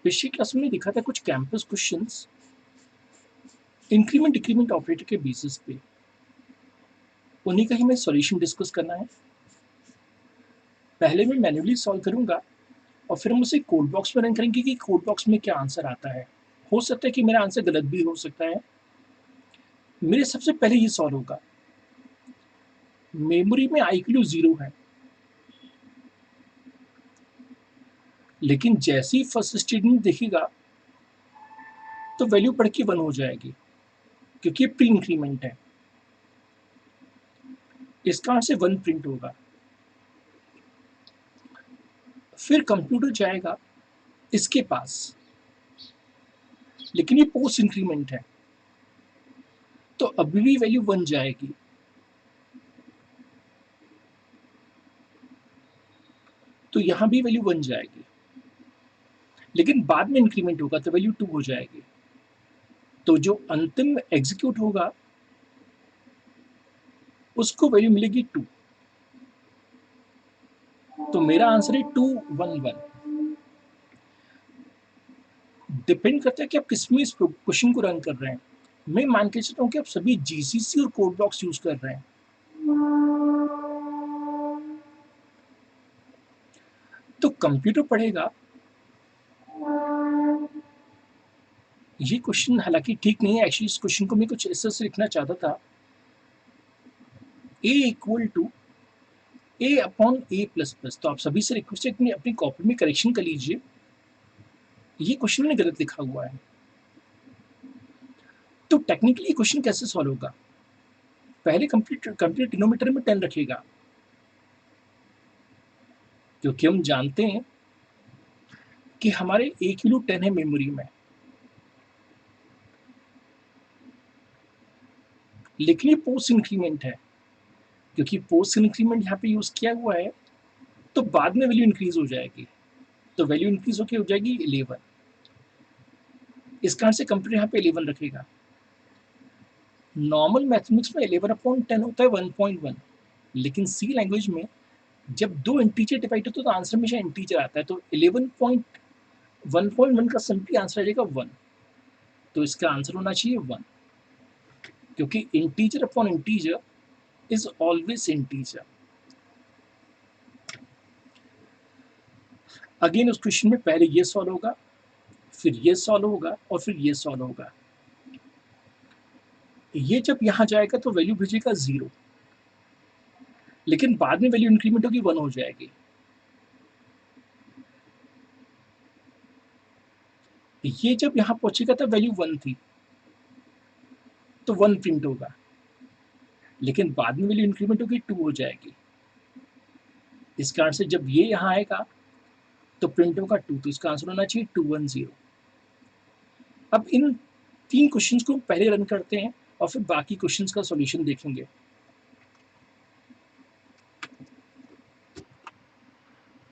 पिछली क्लास में दिखा था कुछ campus questions increment decrement operator के बेसिस पे, उन्हीं का ही मैं सॉल्यूशन डिस्कस करना है। पहले मैं मैन्युअली सॉल्व करूंगा और फिर हम उसे कोड बॉक्स में रन करेंगे कि कोड बॉक्स में क्या आंसर आता है। हो सकता है कि मेरा आंसर गलत भी हो सकता है। मेरे सबसे पहले ये सॉल्व होगा, मेमोरी में आई की वैल्यू 0 है, लेकिन जैसे ही फर्स्ट स्टेटमेंट देखेगा तो वैल्यू बढ़ के 1 हो जाएगी, क्योंकि ये प्री इंक्रीमेंट है। इसका आंसर 1 प्रिंट होगा। फिर कंप्यूटर जाएगा इसके पास, लेकिन ये पोस्ट इंक्रीमेंट है तो अभी भी वैल्यू 1 जाएगी। तो यहां भी वैल्यू 1 जाएगी, लेकिन बाद में इंक्रीमेंट होगा तो वैल्यू 2 हो जाएगी। तो जो अंतिम एग्जीक्यूट होगा उसको वैल्यू मिलेगी 2। तो मेरा आंसर है 211। डिपेंड करता है कि आप किस में इस क्वेश्चन को रन कर रहे हैं। मैं मान के चलता हूं कि आप सभी जीसीसी और कोड ब्लॉक्स यूज कर रहे हैं। तो कंप्यूटर पढ़ेगा, ये क्वेश्चन हालांकि ठीक नहीं है। एक्चुअली इस क्वेश्चन को मैं कुछ ऐसे से लिखना चाहता था, a equal to a upon a plus plus. तो आप सभी से रिक्वेस्ट है कि अपनी कॉपी में करेक्शन कर लीजिए, ये क्वेश्चन मैंने गलत लिखा हुआ है। तो टेक्निकली ये क्वेश्चन कैसे सॉल्व होगा? पहले कंप्लीट डिनोमीटर में 10 रखेगा, क्योंकि हम जानते हैं कि हमारे a की वैल्यू 10 है मेमोरी में। लेकिन ये पोस्ट इंक्रीमेंट है, क्योंकि पोस्ट इंक्रीमेंट यहाँ पे यूज किया हुआ है तो बाद में वैल्यू इंक्रीज हो जाएगी। तो वैल्यू इंक्रीज होकर हो जाएगी 11। इस कारण से कंप्यूटर यहाँ पे 11 रखेगा। नॉर्मल मैथमेटिक्स में 11 अपॉन 10 होता है 1.1, लेकिन सी लैंग्वेज में जब दो इंटीजर डिवाइड होते हैं तो आंसर हमेशा इंटीजर आता है। तो 11.1.1 का सिंपली आंसर आ जाएगा 1। तो इसका आंसर होना चाहिए 1, क्योंकि integer upon integer is always integer. Again उस क्वेश्चन में पहले ये सॉल्व होगा, फिर ये सॉल्व होगा और फिर ये सॉल्व होगा। ये जब यहां जाएगा तो वैल्यू भेजेगा 0, लेकिन बाद में वैल्यू इंक्रीमेंट होगी 1 हो जाएगी। ये जब यहां पहुंचेगा तब वैल्यू 1 थी तो 1 प्रिंट होगा, लेकिन बाद में वैल्यू इंक्रीमेंट होगी 2 हो जाएगी। इस कारण से जब ये यहां आएगा तो प्रिंट होगा 2, तो इसका आंसर होना चाहिए 210। अब इन 3 क्वेश्चंस को पहले रन करते हैं और फिर बाकी क्वेश्चंस का सॉल्यूशन देखेंगे।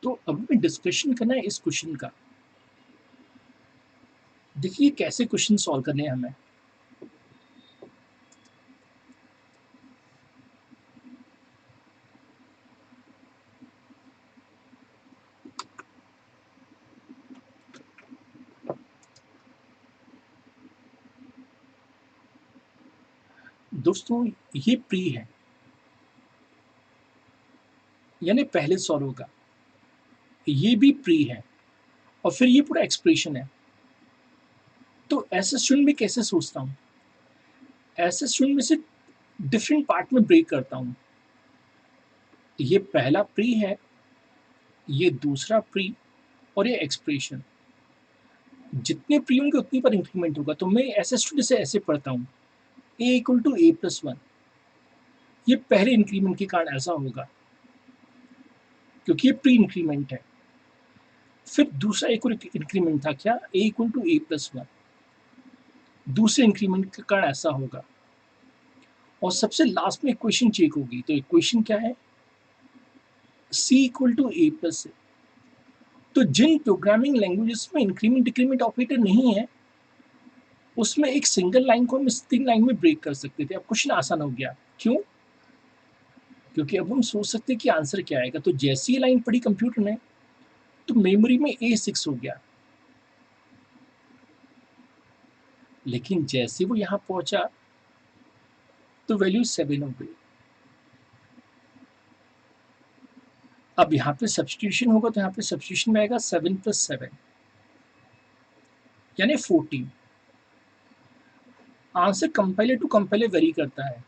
तो अब हमें डिस्कशन करना है इस क्वेश्चन का। देखिए कैसे क्वेश्चन सॉल्व करने हैं हमें। दोस्तों ये प्री है, यानी पहले सॉल्व होगा। ये भी प्री है और फिर ये पूरा एक्सप्रेशन है। तो ऐसे स्टूडेंट में कैसे सोचता हूँ, ऐसे स्टूडेंट में से डिफरेंट पार्ट में ब्रेक करता हूँ। ये पहला प्री है, ये दूसरा प्री और ये एक्सप्रेशन। जितने प्री होंगे उतनी पर इंक्रीमेंट होगा। तो मैं ऐसे स्टूडेंट से ऐसे पढ़ता हूँ, a equal to a plus 1। ये पहले इंक्रीमेंट के कारण ऐसा होगा, क्योंकि ये प्री इंक्रीमेंट है। फिर दूसरा एक और इंक्रीमेंट था क्या, a equal to a plus 1। दूसरे इंक्रीमेंट के कारण ऐसा होगा। और सबसे लास्ट में इक्वेशन चेक होगी। तो इक्वेशन क्या है, c equal to a plus. तो जिन प्रोग्रामिंग लैंग्वेजेस में इंक्रीमेंट डिक्रीमेंट ऑपरेटर नहीं है उसमें एक सिंगल लाइन को हम इस 3 लाइन में ब्रेक कर सकते थे। अब क्वेश्चन आसान हो गया। क्यों? क्योंकि अब हम सोच सकते हैं कि आंसर क्या आएगा। तो जैसी ही लाइन पढ़ी कंप्यूटर ने तो मेमोरी में A6 हो गया। लेकिन जैसे वो यहाँ पहुंचा तो वैल्यू 7 हो गई। अब यहाँ पे सब्स्टिट्यूशन होगा तो यहाँ पे सब्स्टिट्यूशन में आएगा 7 + 7 यानी 14। Answer compiler to compiler vary करता है,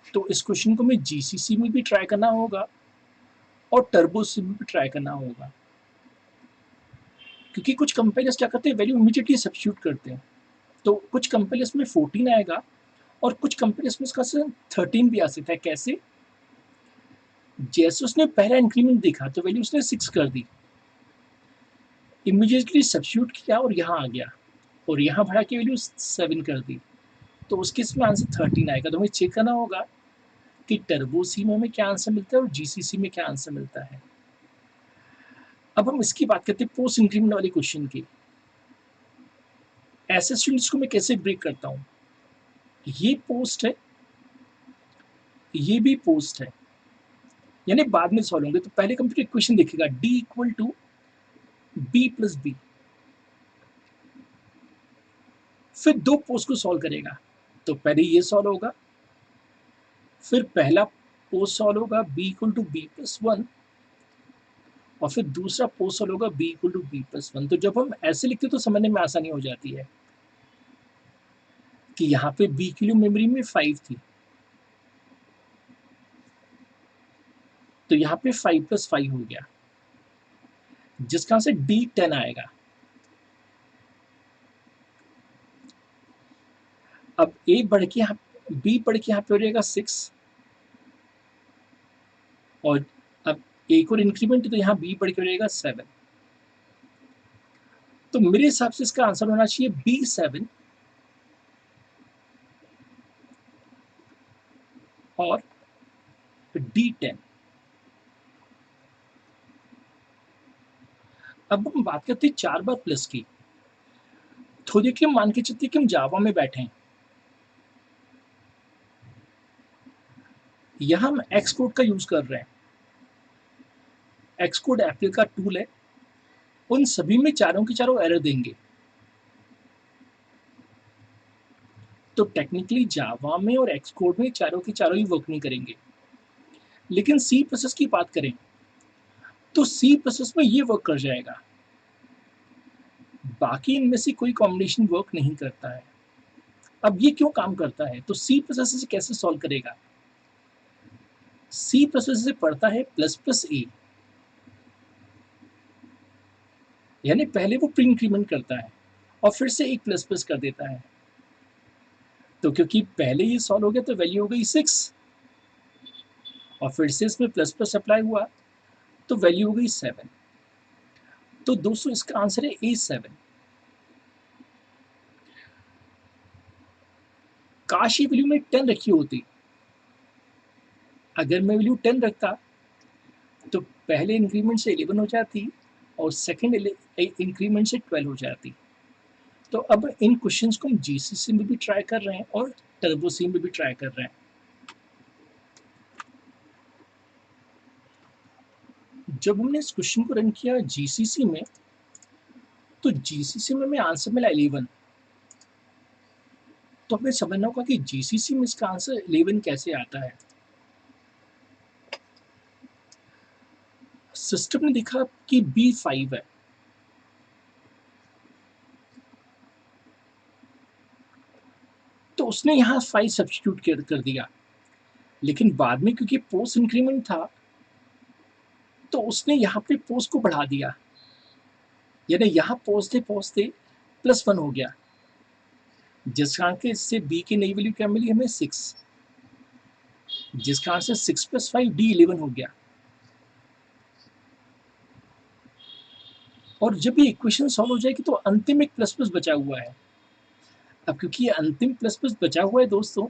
तो इस क्वेश्चन को मैं जीसीसी में भी ट्राई करना होगा और टर्बो से भी ट्राई करना होगा, क्योंकि कुछ कंपाइलर्स क्या करते हैं वैल्यू इमीडिएटली सब्स्टिट्यूट करते हैं। तो कुछ कंपाइलर्स में 14 आएगा और कुछ कंपाइलर्स में इसका 13 भी आ सकता है। कैसे? जैसे उसने पहला इंक्रीमेंट देखा तो वैल्यू उसने 6 कर दी, इमीडिएटली सब्स्टिट्यूट किया और यहाँ आ गया और यहाँ बढ़ा के वैल्यू 7 कर दी, तो उसके इसमें आंसर 13 आएगा। तो हमें चेक करना होगा कि टर्बो सी में हमें क्या आंसर मिलता है और जीसीसी में क्या आंसर मिलता है। अब हम इसकी बात करते हैं पोस्ट इंक्रीमेंट वाले क्वेश्चन की। ऐसे स्टूडेंट्स को मैं कैसे ब्रेक करता हूँ? ये पोस्ट है, ये भी पोस्ट है, यानी बाद में सॉल्व होंगे। तो पहले कंप्यूटर इक्वेशन देखेगा D equal to B plus B, फिर दो पोस्ट को सॉल्व करेगा। तो पहले ये सॉल्व होगा, फिर पहला पोस्ट सॉल्व होगा B equal to B plus 1, और फिर दूसरा पोस्ट सॉल्व होगा B equal to B plus 1। तो जब हम ऐसे लिखते तो समझने में आसानी हो जाती है कि यहाँ पे बी की मेमोरी में 5 थी, तो यहाँ पे 5 + 5 हो गया, जिसका आंसर डी 10 आएगा। अब ए बढ़ के यहाँ बी बढ़ के यहाँ पे हो जाएगा 6, और अब एक और इंक्रीमेंट तो यहाँ बी बढ़ के हो जाएगा 7। तो मेरे हिसाब से इसका आंसर होना चाहिए B7 और D10। अब हम बात करते हैं 4 बार प्लस की। तो देखिए मान के चलते कि हम जावा में बैठे हैं, यहाँ हम एक्स कोड का यूज कर रहे हैं। एक्स कोड एप्पल का टूल है, उन सभी में चारों के चारों एरर देंगे। तो टेक्निकली जावा में और एक्स कोड में चारों के चारों ही वर्क नहीं करेंगे। लेकिन सी प्रोसेस की बात करें तो सी प्रोसेस में ये वर्क कर जाएगा, बाकी इनमें से कोई कॉम्बिनेशन वर्क नहीं करता है। अब ये क्यों काम करता है? तो सी प्रोसेस से कैसे सॉल्व करेगा? सी प्रोसेस से पढ़ता है प्लस प्लस ए, यानी पहले वो प्री इंक्रीमेंट करता है और फिर से एक प्लस प्लस कर देता है। तो क्योंकि पहले ये सॉल्व हो गया तो वैल्यू हो गई 6, और फिर से इसमें प्लस प्लस अप्लाई हुआ तो वैल्यू हो गई 7। तो दोस्तों इसका आंसर है A7। काश ये वैल्यू में 10 रखी होती। अगर मैं वैल्यू 10 रखता तो पहले इंक्रीमेंट से 11 हो जाती और सेकेंड इंक्रीमेंट से 12 हो जाती। तो अब इन क्वेश्चंस को हम जीसीसी में भी ट्राई कर रहे हैं और टर्बो सी में भी ट्राई कर रहे हैं। जब हमने इस क्वेश्चन को रन किया जीसीसी में, तो जीसीसी में हमें आंसर मिला 11। तो हमें समझना होगा कि जीसीसी में इसका आंसर 11 कैसे आता है। सिस्टम ने देखा कि B5 है, तो उसने यहाँ 5 सब्स्टिट्यूट कर दिया। लेकिन बाद में क्योंकि पोस्ट इंक्रीमेंट था तो उसने यहाँ पे पोस्ट को बढ़ा दिया, यानी यहाँ पहुँचते पहुँचते +1 हो गया, जिस कारण के इससे बी की नई वैल्यू क्या मिली हमें 6, जिसका आंसर 6 + 5 D11 हो गया। और जब ये इक्वेशन सॉल्व हो जाएगी तो अंतिम एक प्लस प्लस बचा हुआ है। अब क्योंकि ये अंतिम प्लस प्लस बचा हुआ है दोस्तों,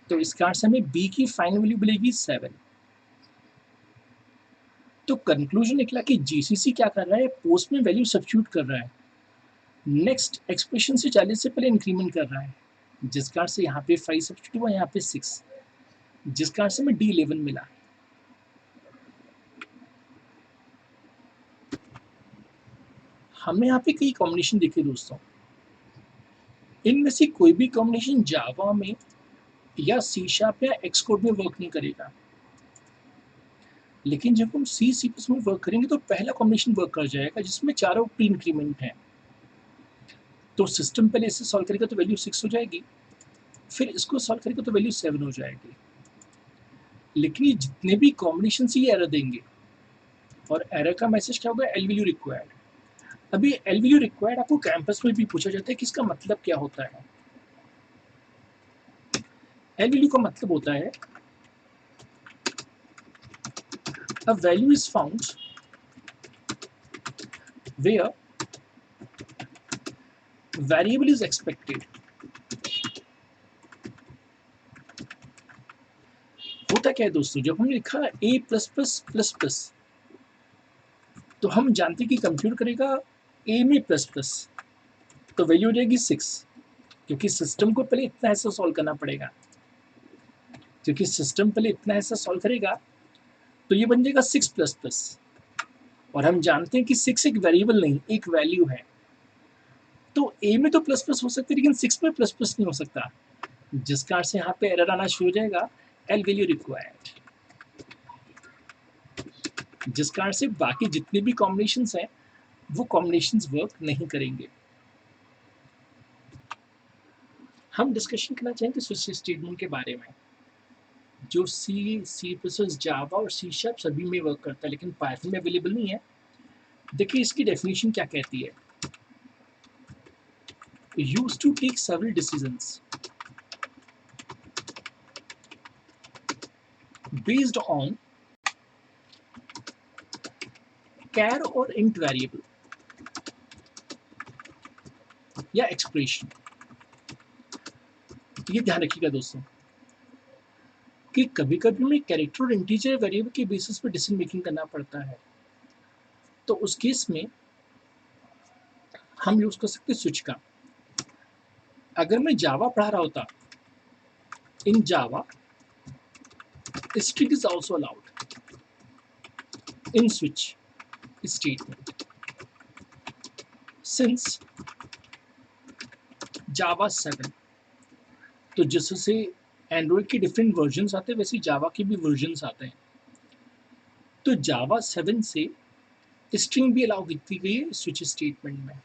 तो इसका आंसर हमें बी की फाइनल वैल्यू मिलेगी 7। तो कंक्लूजन निकला कि जीसीसी क्या कर रहा है, पोस्ट में वैल्यू सब्स्टिट्यूट कर रहा है, नेक्स्ट एक्सप्रेशन से 40 से पहले इंक्रीमेंट कर रहा है, जिस कारण से यहाँ पे 5 सब्स्टिट्यूट हुआ, यहाँ पे 6, जिस कारण से हमें D11 मिला। हमने यहाँ पे कई कॉम्बिनेशन देखे दोस्तों। इनमें से कोई भी कॉम्बिनेशन जावा में या सी शार्प या एक्स कोड में वर्क नहीं करेगा। लेकिन जब हम सी सी प्लस में वर्क करेंगे तो पहला कॉम्बिनेशन वर्क कर जाएगा जिसमें चारों प्री इंक्रीमेंट हैं। तो सिस्टम पहले इसे सॉल्व करेगा तो वैल्यू 6 हो जाएगी, फिर इसको सॉल्व करेगा तो वैल्यू 7 हो जाएगी। लेकिन ये जितने भी कॉम्बिनेशन ये एरर देंगे, और एरर का मैसेज क्या होगा, एल वैल्यू रिक्वायर्ड। अभी एल वैल्यू रिक्वायर्ड आपको कैंपस में भी पूछा जाता है कि इसका मतलब क्या होता है। एल वैल्यू का मतलब होता है a value is found where variable is expected। होता क्या है दोस्तों, जब हमने लिखा a plus plus plus plus, तो हम जानते हैं कि कंप्यूट करेगा a में प्लस प्लस, तो वैल्यू हो जाएगी 6, क्योंकि सिस्टम को पहले इतना ऐसा सॉल्व करना पड़ेगा। क्योंकि सिस्टम पहले इतना ऐसा सॉल्व करेगा तो ये बन जाएगा 6 प्लस प्लस, और हम जानते हैं कि 6 एक वेरिएबल नहीं, एक वैल्यू है। तो a में तो प्लस प्लस हो सकता है लेकिन 6 में प्लस प्लस नहीं हो सकता, जिस कारण से यहाँ पे एरर आना शुरू हो जाएगा, एल वैल्यू रिक्वायर्ड। जिस कारण से बाकी जितने भी कॉम्बिनेशंस हैं वो कॉम्बिनेशंस वर्क नहीं करेंगे। हम डिस्कशन करना चाहेंगे स्विच स्टेटमेंट के बारे में, जो सी सी प्लस जावा और सी शार्प सभी में वर्क करता है लेकिन पाइथन में अवेलेबल नहीं है। देखिए इसकी डेफिनेशन क्या कहती है, use to take several decisions based on char और इंट वेरिएबल या एक्सप्रेशन। ये ध्यान रखिएगा दोस्तों कि कभी कभी हमें कैरेक्टर और इंटीजर वेरिएबल के बेसिस पर डिसीजन मेकिंग करना पड़ता है। तो उस केस में हम यूज कर सकते हैं स्विच का। अगर मैं जावा पढ़ा रहा होता, इन जावा string is also allowed in switch statement since Java 7। तो जिससे एंड्रॉइड के डिफरेंट वर्जन्स आते हैं वैसे जावा के भी वर्जन्स आते हैं। तो जावा 7 से स्ट्रिंग भी अलाउ की गई है स्विच स्टेटमेंट में।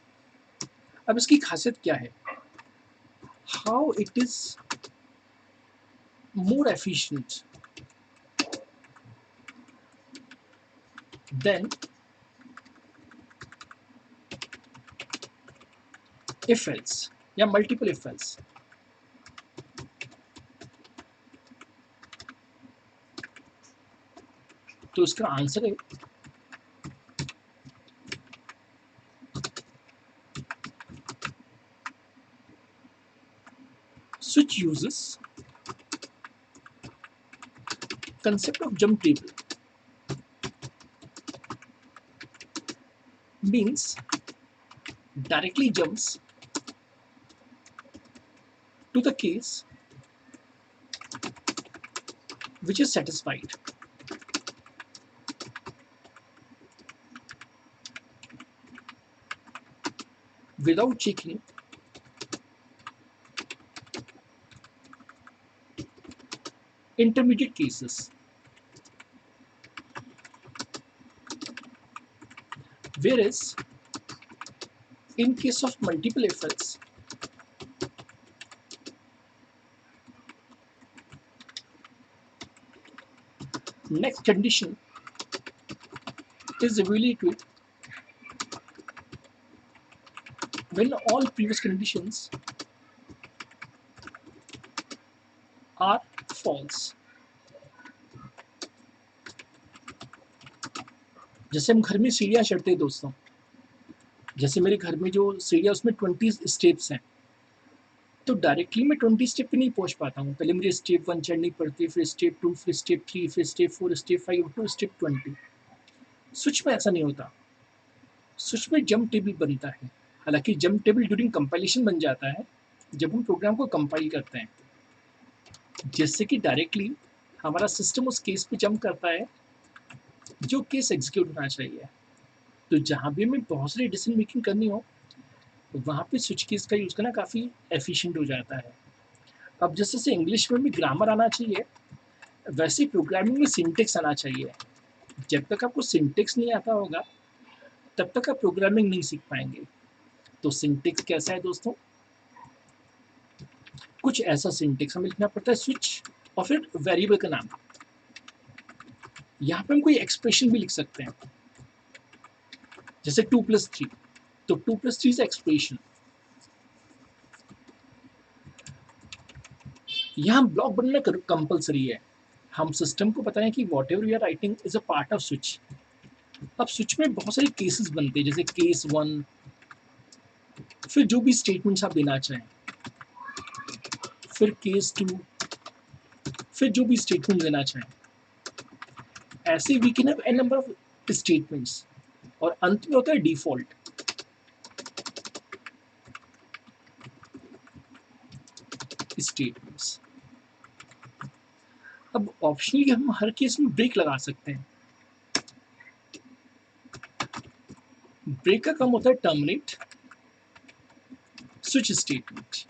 अब इसकी खासियत क्या है, how it is more efficient then if else या मल्टीपल इफ एल्स। तो इसका आंसर है switch uses concept of jump table, means directly jumps to the case which is satisfied without checking intermediate cases, whereas in case of multiple if else next condition is evaluated when all previous conditions are false। जैसे हम घर में सीढ़ियाँ चढ़ते हैं दोस्तों, जैसे मेरे घर में जो सीढ़ियाँ उसमें 20 स्टेप्स हैं, तो डायरेक्टली मैं 20 स्टेप पे नहीं पहुंच पाता हूँ। पहले मुझे स्टेप 1 चढ़नी पड़ती है, फिर स्टेप 2, फिर स्टेप 3, फिर step 4, step 5 to step 20। Switch में ऐसा नहीं होता, स्विच में जंप टेबल बनता है। हालांकि जंप टेबल ड्यूरिंग कंपाइलेशन बन जाता है जब हम प्रोग्राम को कंपाइल करते हैं, जिससे कि डायरेक्टली हमारा सिस्टम उस केस पे जंप करता है जो केस एग्जीक्यूट होना चाहिए। तो जहाँ भी हमें बहुत सारी डिसीजन मेकिंग करनी हो वहाँ पे स्विच केस का यूज़ करना काफ़ी एफिशिएंट हो जाता है। अब जैसे इंग्लिश में भी ग्रामर आना चाहिए, वैसे ही प्रोग्रामिंग में सिंटेक्स आना चाहिए। जब तक आपको सिंटेक्स नहीं आता होगा, तब तक आप प्रोग्रामिंग नहीं सीख पाएंगे। तो सिंटेक्स कैसा है दोस्तों? कुछ ऐसा सिंटेक्स हमें लिखना पड़ता है स्विच और फिर वेरिएबल का नाम। यहाँ पे हम कोई एक्सप्रेशन भी लिख सकते हैं, जैसे 2+3, तो 2+3 इज एक्सप्रेशन। यहाँ ब्लॉक बनना कंपलसरी है। हम सिस्टम को बताएं कि whatever we are writing is a part of switch. अब स्विच में बहुत सारे केसेस बनते हैं, जैसे केस 1, फिर जो भी स्टेटमेंट्स आप देना चाहें, फिर केस 2, फिर जो भी स्टेटमेंट देना चाहें। ऐसे we can have n number of statements, और अंत में होता है डिफॉल्ट स्टेटमेंट्स। अब ऑप्शनली हम हर केस में ब्रेक लगा सकते हैं। ब्रेक का काम होता है टर्मिनेट स्विच स्टेटमेंट।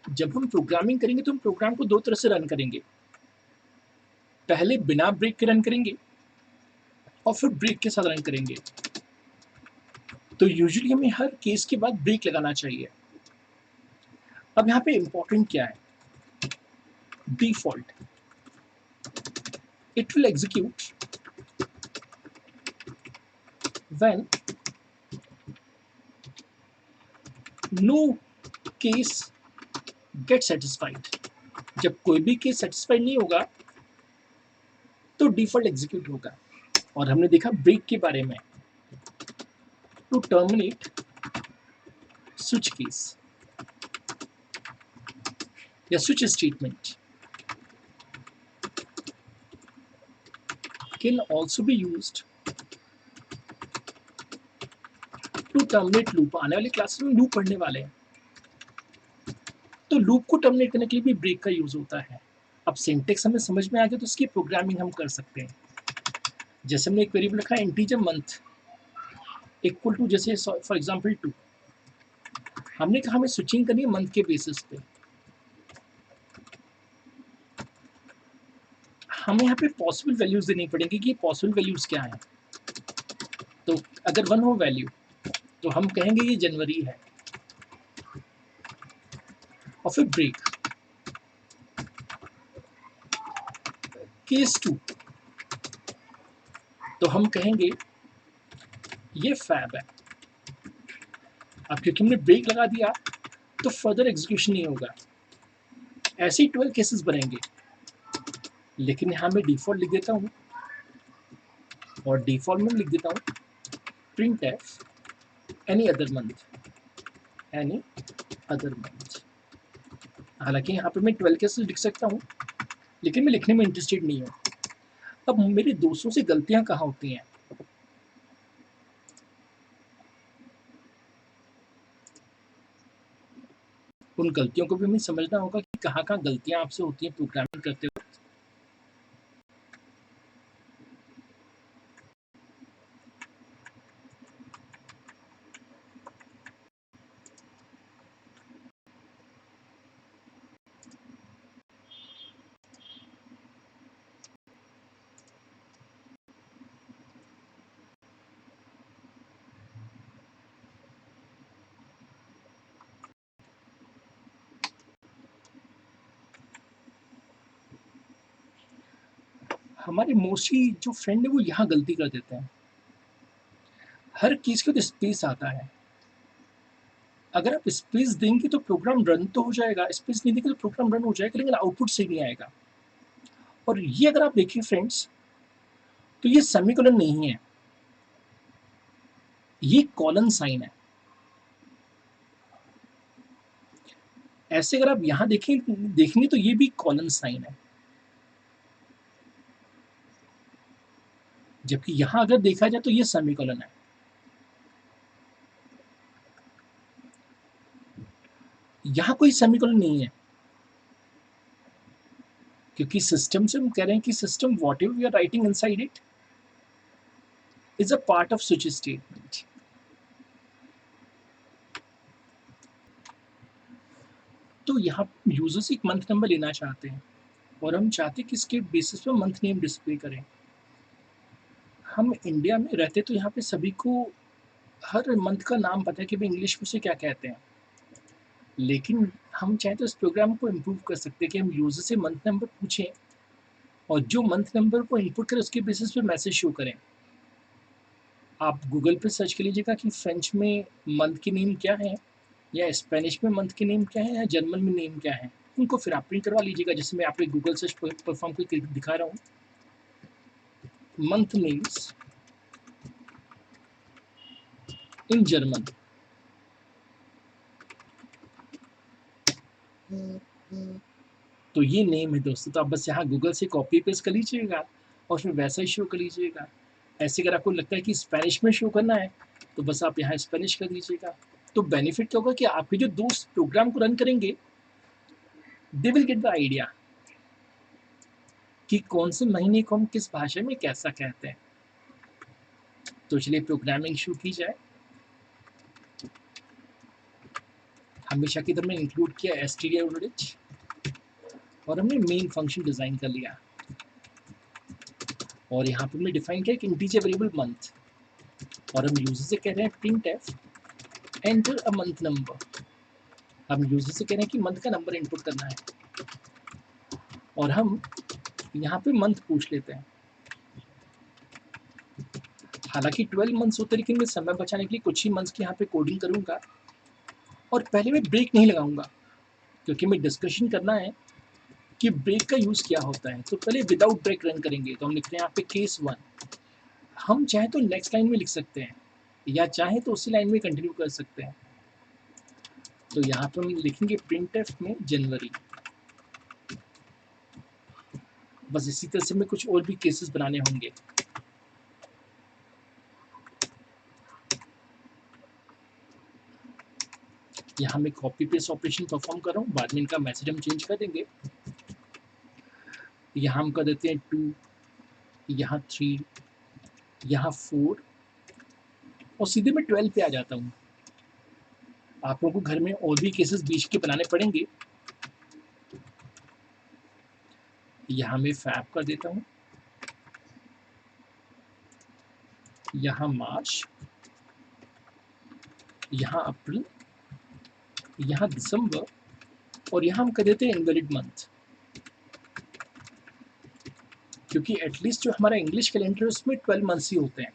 जब हम प्रोग्रामिंग करेंगे तो हम प्रोग्राम को दो तरह से रन करेंगे, पहले बिना ब्रेक के रन करेंगे और फिर ब्रेक के साथ रन करेंगे। तो यूजुअली हमें हर केस के बाद ब्रेक लगाना चाहिए। अब यहाँ पे इंपॉर्टेंट क्या है? Default, it will execute when no case get satisfied. जब कोई भी केस सेटिस्फाइड नहीं होगा तो डिफॉल्ट एग्जीक्यूट होगा। और हमने देखा ब्रेक के बारे में, टू टर्मिनेट स्विच केस या switch statement can also be used to terminate loop। आने वाली क्लास में लूप पढ़ने वाले हैं, तो लूप को टर्मिनेट करने के लिए भी ब्रेक का यूज होता है। अब सिंटेक्स हमें समझ में आ गया तो इसकी प्रोग्रामिंग हम कर सकते हैं। जैसे हमने एक वेरिएबल लिखा है इंटीजर मंथ इक्वल टू, जैसे फॉर एग्जांपल 2, हमने कहा हमें स्विचिंग करनी है मंथ के बेसिस पे। हमें यहाँ पे पॉसिबल वैल्यूज देनी पड़ेंगी कि पॉसिबल वैल्यूज क्या है। तो अगर 1 हो वैल्यू तो हम कहेंगे ये जनवरी है, और फिर ब्रेक। केस 2 तो हम कहेंगे ये फैब है। अब क्योंकि हमने ब्रेक लगा दिया तो फर्दर एग्जीक्यूशन नहीं होगा। ऐसे ही 12 केसेस बनेंगे, लेकिन यहाँ मैं डिफॉल्ट लिख देता हूँ, और डिफॉल्ट में लिख देता हूँ print F any other month, any other month. हालांकि यहाँ पे मैं 12 केसेस लिख सकता हूँ, लेकिन मैं लिखने में इंटरेस्टेड नहीं हूँ। अब मेरे दोस्तों से गलतियाँ कहाँ होती हैं? उन गलतियों को भी हमें समझना होगा कि कहाँ कहाँ गलतियाँ आपसे होती हैं प्रोग्रामिंग करते वक्त। हमारे मोस्टली जो फ्रेंड है वो यहाँ गलती कर देते हैं। हर केस के तो स्पेस आता है। अगर आप स्पेस देंगे तो प्रोग्राम रन तो हो जाएगा, स्पेस नहीं देंगे तो प्रोग्राम रन हो जाएगा लेकिन आउटपुट सही नहीं आएगा। और ये अगर आप देखें फ्रेंड्स, तो ये सेमीकोलन नहीं है, ये कॉलन साइन है। ऐसे अगर आप यहाँ देखेंगे तो ये भी कॉलन साइन है, जबकि यहाँ अगर देखा जाए तो ये सेमीकोलन है। यहाँ कोई सेमीकोलन नहीं है, क्योंकि सिस्टम से हम कह रहे हैं कि system whatever we are writing inside it is a part of switch statement. तो यहाँ यूजर्स एक मंथ नंबर लेना चाहते हैं और हम चाहते हैं कि इसके बेसिस पे मंथ नेम डिस्प्ले करें। हम इंडिया में रहते तो यहाँ पे सभी को हर मंथ का नाम पता है कि भाई इंग्लिश में उसे क्या कहते हैं, लेकिन हम चाहें तो इस प्रोग्राम को इम्प्रूव कर सकते हैं कि हम यूजर से मंथ नंबर पूछें और जो मंथ नंबर को इनपुट करें उसके बेसिस पे मैसेज शो करें। आप गूगल पे सर्च कर लीजिएगा कि फ्रेंच में मंथ की नेम क्या है, या स्पेनिश में मंथ की नेम क्या है, या जर्मन में नेम क्या है। उनको फिर आप प्रिंट करवा लीजिएगा, जैसे मैं आपको गूगल सर्च परफॉर्म करके दिखा रहा हूँ। Month names in German. तो ये नेम है दोस्तों, तो आप बस यहाँ गूगल से कॉपी पेस्ट कर लीजिएगा और फिर वैसा ही शो कर लीजिएगा। ऐसे अगर आपको लगता है कि स्पेनिश में शो करना है तो बस आप यहाँ स्पेनिश कर दीजिएगा। तो बेनिफिट क्या होगा कि आपके जो दोस्त प्रोग्राम को रन करेंगे they will get the idea कि कौन से महीने को हम किस भाषा में कैसा कहते हैं। तो चलिए प्रोग्रामिंग शुरू की जाए। हमेशा की तरह इंक्लूड किया std और हमने मेन फंक्शन डिजाइन कर लिया और यहाँ पर हमने डिफाइन किया एक इंटीजर वेरिएबल मंथ और हम यूजर से कह रहे हैं printf enter a month number. हम यूजर से कह रहे हैं कि मंथ का नंबर इनपुट करना है और हम यहाँ पे मंथ पूछ लेते हैं। हालांकि 12 मंथ्स होते हैं, लेकिन मैं समय बचाने के लिए कुछ ही मंथ्स की यहाँ पे कोडिंग करूंगा और पहले मैं ब्रेक नहीं लगाऊंगा क्योंकि मैं डिस्कशन करना है कि ब्रेक का यूज क्या होता है। तो पहले विदाउट ब्रेक रन करेंगे। तो हम लिख रहे हैं यहाँ पे केस 1। हम चाहे तो नेक्स्ट लाइन में लिख सकते हैं या चाहे तो उसी लाइन में कंटिन्यू कर सकते हैं। तो यहाँ पर हम लिखेंगे printf में जनवरी। बस इसी तरह से में कुछ और भी केसेस बनाने होंगे। यहाँ मैं कॉपी पेस्ट ऑपरेशन परफॉर्म कर रहा हूँ, बाद में इनका मैसेज हम चेंज कर देंगे। यहाँ हम कर देते हैं 2, यहाँ 3, यहाँ 4 और सीधे मैं 12 पे आ जाता हूँ। आप लोगों को घर में और भी केसेस बीच के बनाने पड़ेंगे। यहाँ मैं फैब कर देता हूँ, यहाँ मार्च, यहाँ अप्रैल, यहाँ दिसंबर और यहाँ हम कर देते हैं इनवैलिड मंथ, क्योंकि एटलीस्ट जो हमारा इंग्लिश कैलेंडर है उसमें 12 मंथ्स ही होते हैं।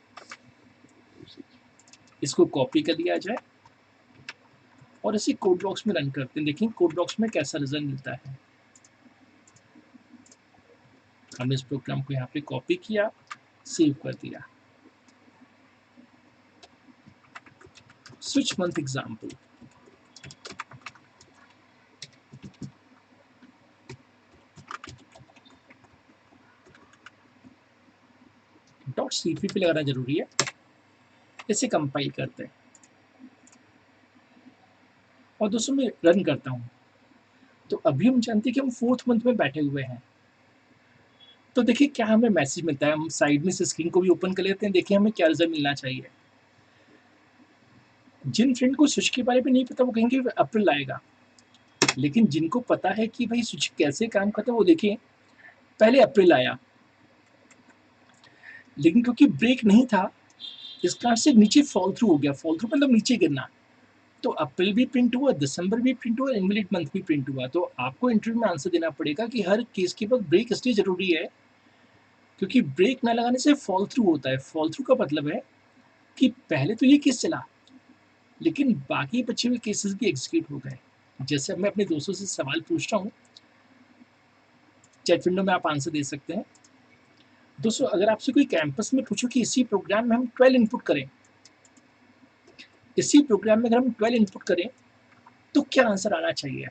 इसको कॉपी कर लिया जाए और इसी कोड बॉक्स में रन करते हैं। देखिए कोड बॉक्स में कैसा रिजल्ट मिलता है। हमने इस प्रोग्राम को यहाँ पे कॉपी किया, सेव कर दिया। Switch month example. .cpp पे लगाना जरूरी है। इसे कंपाइल करते हैं और दोस्तों मैं रन करता हूँ। तो अभी हम जानते हैं कि हम 4th मंथ में बैठे हुए हैं। तो देखिए क्या हमें मैसेज मिलता है। हम साइड में से स्क्रीन को भी ओपन कर लेते हैं, देखिए हमें क्या रिजल्ट मिलना चाहिए। जिन फ्रेंड को स्विच के बारे में नहीं पता वो कहेंगे अप्रैल आएगा, लेकिन जिनको पता है कि भाई स्विच कैसे काम करता है वो देखिए पहले अप्रैल आया, लेकिन क्योंकि ब्रेक नहीं था इस कारण से नीचे फॉल थ्रू हो गया। फॉल थ्रू मतलब नीचे गिरना। तो अप्रैल भी प्रिंट हुआ, दिसंबर भी प्रिंट हुआ, इनवैलिड मंथ भी प्रिंट हुआ। तो आपको इंटरव्यू में आंसर देना पड़ेगा कि हर केस के बाद ब्रेक इसलिए जरूरी है क्योंकि ब्रेक ना लगाने से फॉल थ्रू होता है। फॉल थ्रू का मतलब है कि पहले तो ये केस चला लेकिन बाकी बचे हुए केसेस भी एग्जीक्यूट हो गए। जैसे मैं अपने दोस्तों से सवाल पूछता हूँ, चैट विंडो में आप आंसर दे सकते हैं। दोस्तों अगर आपसे कोई कैंपस में पूछो कि इसी प्रोग्राम में हम 12 इनपुट करें, इसी प्रोग्राम में अगर हम 12 इनपुट करें तो क्या आंसर आना चाहिए।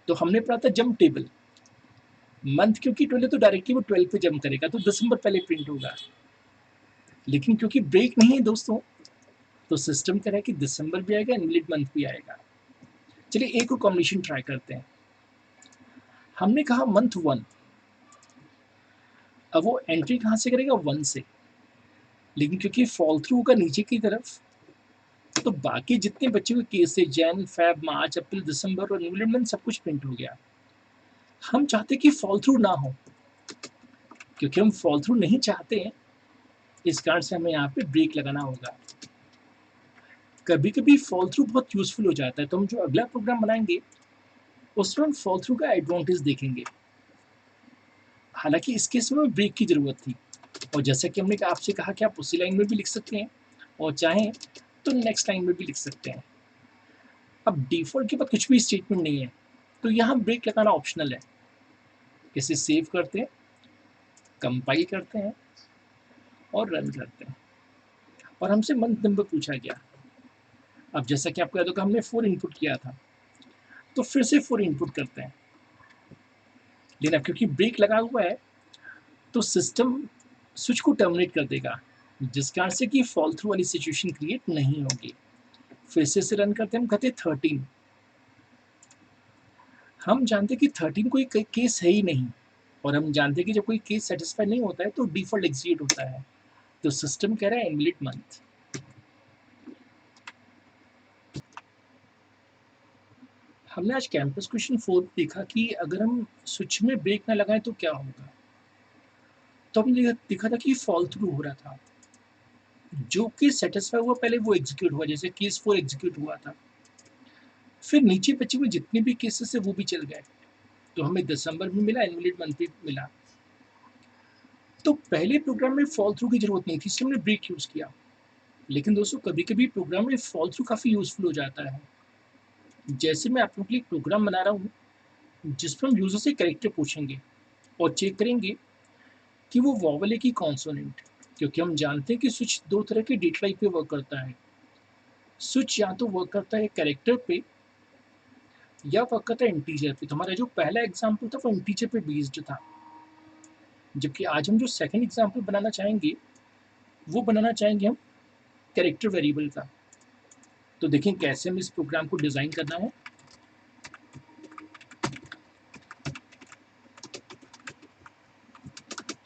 तो हमने पढ़ा था जंप टेबल। मंथ क्योंकि 12 है तो डायरेक्टली वो 12 पे जंप करेगा, तो दिसंबर पहले प्रिंट होगा। लेकिन क्योंकि ब्रेक नहीं है दोस्तों तो सिस्टम कह रहा है कि दिसंबर भी आएगा, इनवैलिड मंथ भी आएगा। चलिए एक और कॉम्बिनेशन ट्राई करते हैं। हमने कहा मंथ 1, अब वो एंट्री कहाँ से करेगा 1 से, लेकिन क्योंकि फॉल थ्रू होगा नीचे की तरफ तो बाकी जितने बच्चे के केस थे जैन, फेब, मार्च, अप्रैल, दिसंबर और एनुअल मंथ सब कुछ प्रिंट हो गया। हम चाहते कि फॉल थ्रू ना हो, क्योंकि हम फॉल थ्रू नहीं चाहते हैं, इस कारण से हमें यहाँ पे ब्रेक लगाना होगा। कभी कभी फॉल थ्रू बहुत यूजफुल हो जाता है, तो हम जो अगला प्रोग्राम बनाएंगे उसमें हम फॉल थ्रू का एडवांटेज देखेंगे। हालांकि इस केस में ब्रेक की जरूरत थी, और जैसा कि हमने आपसे कहा कि आप उसी लाइन में भी लिख सकते हैं और चाहें तो नेक्स्ट लाइन में भी लिख सकते हैं। अब डिफॉल्ट के बाद कुछ भी स्टेटमेंट नहीं है, तो यहाँ ब्रेक लगाना ऑप्शनल है। इसे सेव करते हैं, कंपाइल करते हैं और रन करते हैं, और हमसे मंथ नंबर पूछा गया। अब जैसा कि आपको याद होगा हमने 4 इनपुट किया था, तो फिर से 4 इनपुट करते हैं। लेकिन अब क्योंकि ब्रेक लगा हुआ है तो सिस्टम स्विच को टर्मिनेट कर देगा, जिस कारण से कि फॉल थ्रू वाली सिचुएशन क्रिएट नहीं होगी। फिर से इसे रन करते हैं, हम कहते हैं 13। हम जानते हैं कि 13 कोई केस है ही नहीं, और हम जानते हैं कि जब कोई केस सेटिस्फाई नहीं होता है तो डिफॉल्ट एग्जीक्यूट होता है। तो सिस्टम कह रहा है इनवैलिड मंथ। हमने आज कैंपस क्वेश्चन 4 देखा कि अगर हम स्विच में ब्रेक ना लगाएं तो क्या होगा। तो हमने देखा था कि फॉल थ्रू हो रहा था, जो केस सेटिस्फाई हुआ पहले वो एग्जीक्यूट हुआ, जैसे केस 4 एग्जीक्यूट हुआ था। फिर नीचे बचे हुए जितने भी केसेस है वो भी चल गए, तो हमें दिसंबर में मिला, इनवैलिड मंथ भी मिला। तो पहले प्रोग्राम में फॉल थ्रू की जरूरत नहीं थी, इसलिए हमने ब्रेक यूज किया। लेकिन दोस्तों कभी कभी प्रोग्राम में फॉल थ्रू काफी यूजफुल हो जाता है। जैसे मैं आप लोगों के लिए एक प्रोग्राम बना रहा हूँ जिसमें हम यूजर से कैरेक्टर पूछेंगे और चेक करेंगे कि वो वॉवल है कि कॉन्सोनेंट, क्योंकि हम जानते हैं कि स्विच दो तरह के डेटा टाइप पे वर्क करता है। स्विच या तो वर्क करता है कैरेक्टर पे या वर्क करता है इंटीजर पे। तो हमारा जो पहला एग्जाम्पल था वो इंटीजर पे बेस्ड था, जबकि आज हम जो सेकंड एग्जाम्पल बनाना चाहेंगे वो बनाना चाहेंगे हम कैरेक्टर वेरिएबल का। तो देखें कैसे हम इस प्रोग्राम को डिजाइन करना है।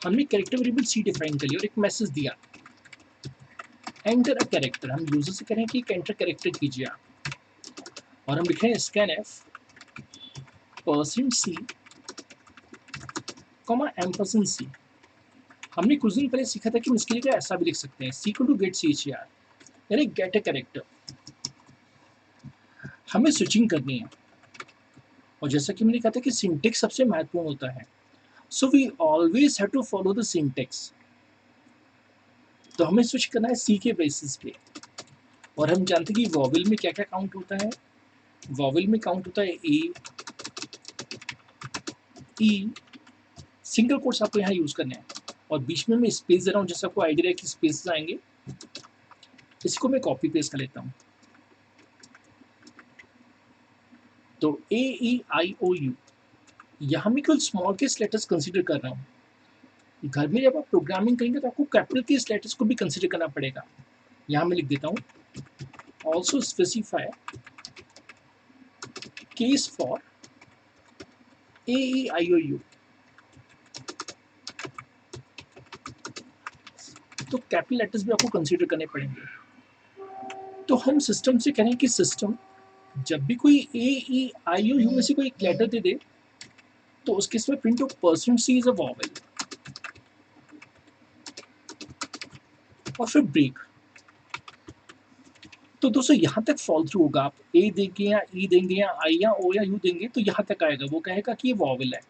हमने कैरेक्टर वेरिएबल सी डिफाइन कर लिया और एक मैसेज दिया, एंटर अ कैरेक्टर। हम यूजर से करें कि एंटर कैरेक्टर कीजिए आप, और हम लिखें scanf %c, $c। हमने कुछ दिन पहले सीखा था कि हम इसकी जगह ऐसा भी लिख सकते हैं, c टू गेट chr, यानी गेट अ कैरेक्टर। हमें स्विचिंग करनी है, और जैसा कि मैंने कहा था कि सिंटेक्स सबसे महत्वपूर्ण होता है, so we always have to follow the syntax. तो हमें स्विच करना है सी के बेसिस पे, और हम जानते हैं कि वॉवेल में क्या क्या काउंट होता है। वॉवेल में काउंट होता है ए, ई, सिंगल कोट्स आपको यहाँ यूज करने हैं, और बीच में मैं स्पेस दे रहा हूँ, जैसे आपको आइडिया है कि स्पेस आएंगे। इसको मैं कॉपी पेस्ट कर लेता हूँ। तो ए, ई, आई, ओ, यू, यहाँ मैं केवल स्मॉल केस लेटर्स कंसीडर कर रहा हूँ। घर में जब आप प्रोग्रामिंग करेंगे तो आपको कैपिटल केस लेटर्स को भी कंसीडर करना पड़ेगा। यहाँ मैं लिख देता हूँ also specify case for A, E, I, O, U. तो कैपिटल लेटर्स भी आपको कंसीडर करने पड़ेंगे। तो हम सिस्टम से करें कि सिस्टम जब भी कोई ए, ई, आई, ओ, यू में से कोई एक लेटर दे दे तो उस केस में print of %c is a vowel, और फिर ब्रेक। तो दोस्तों यहाँ तक फॉल थ्रू होगा। आप ए देंगे या ई देंगे या आई या ओ या यू देंगे तो यहाँ तक आएगा, वो कहेगा कि ये वॉवेल है।